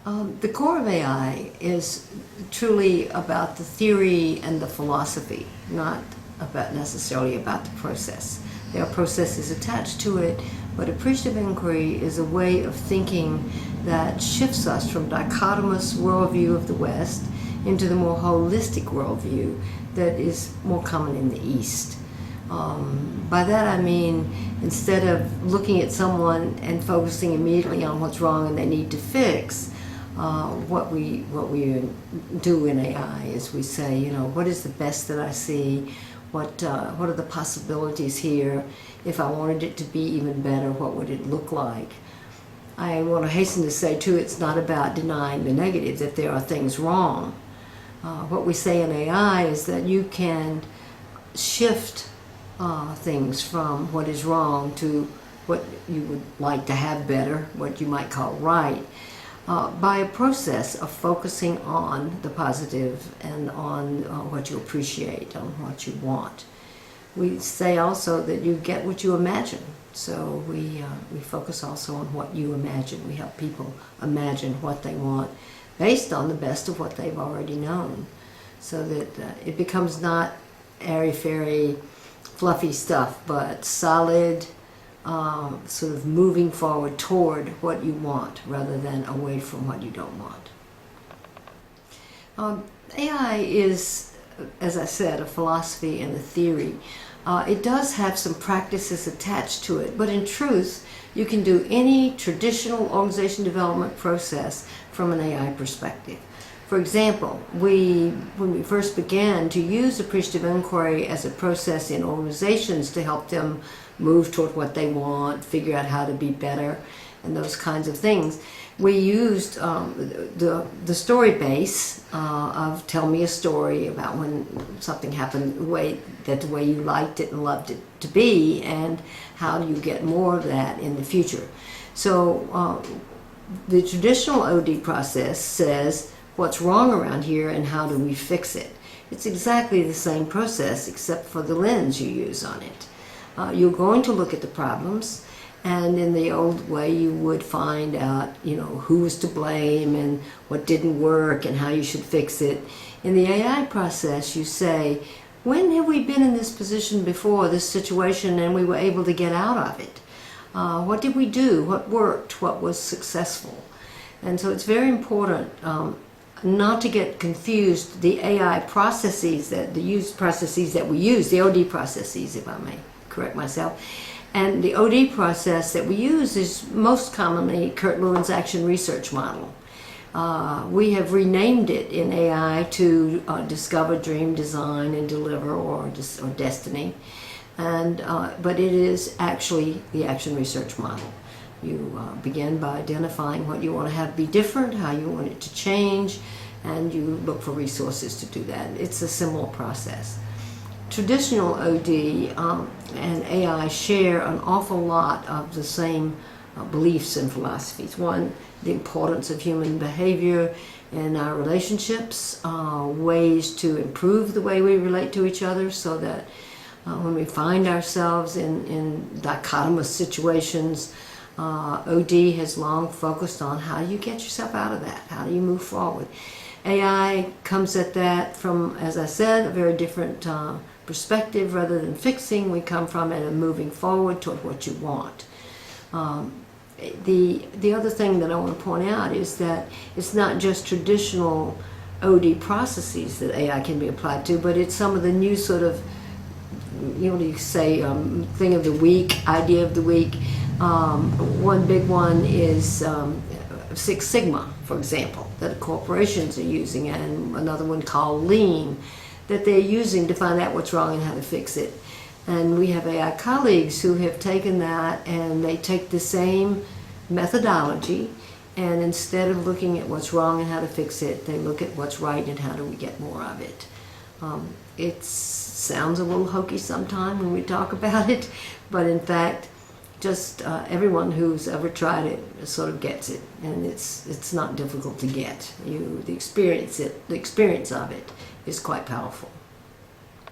The core of AI is truly about the theory and the philosophy, not necessarily about the process. There are processes attached to it, but appreciative inquiry is a way of thinking that shifts us from dichotomous worldview of the West into the more holistic worldview that is more common in the East. By that I mean, instead of looking at someone and focusing immediately on what's wrong and they need to fix, what we do in AI is we say, you know, what is the best that I see? What are the possibilities here? If I wanted it to be even better, what would it look like? I want to hasten to say, too, it's not about denying the negative, that there are things wrong. What we say in AI is that you can shift things from what is wrong to what you would like to have better, what you might call right, by a process of focusing on the positive and on what you appreciate, on what you want. We say also that you get what you imagine. So we focus also on what you imagine. We help people imagine what they want based on the best of what they've already known, so that it becomes not airy-fairy, fluffy stuff, but solid, sort of moving forward toward what you want rather than away from what you don't want. AI is, as I said, a philosophy and a theory. It does have some practices attached to it, but in truth, you can do any traditional organization development process from an AI perspective. For example, when we first began to use appreciative inquiry as a process in organizations to help them move toward what they want, figure out how to be better, and those kinds of things, we used the story base of tell me a story about when something happened the way you liked it and loved it to be, and how do you get more of that in the future. So the traditional OD process says, what's wrong around here and how do we fix it? It's exactly the same process except for the lens you use on it. You're going to look at the problems, and in the old way you would find out, you know, who was to blame and what didn't work and how you should fix it. In the AI process you say, when have we been in this position before, this situation, and we were able to get out of it? What did we do? What worked? What was successful? And so it's very important not to get confused. The AI processes, the processes that we use, the OD processes, if I may correct myself, and the OD process that we use is most commonly Kurt Lewin's action research model. We have renamed it in AI to discover, dream, design, and deliver, or destiny. But it is actually the action research model. You begin by identifying what you want to have be different, how you want it to change, and you look for resources to do that. It's a similar process. Traditional OD and AI share an awful lot of the same beliefs and philosophies. One, the importance of human behavior in our relationships, ways to improve the way we relate to each other, so that when we find ourselves in dichotomous situations, OD has long focused on how do you get yourself out of that, how do you move forward. AI comes at that from, as I said, a very different perspective. Rather than fixing, we come from it and moving forward toward what you want. The other thing that I want to point out is that it's not just traditional OD processes that AI can be applied to, but it's some of the new sort of, you know, you say thing of the week, idea of the week. One big one is Six Sigma, for example, that corporations are using, and another one called Lean, that they're using to find out what's wrong and how to fix it. And we have AI colleagues who have taken that, and they take the same methodology, and instead of looking at what's wrong and how to fix it, they look at what's right and how do we get more of it. It sounds a little hokey sometimes when we talk about it, but in fact, just everyone who's ever tried it sort of gets it, and it's not difficult to get. The experience of it is quite powerful.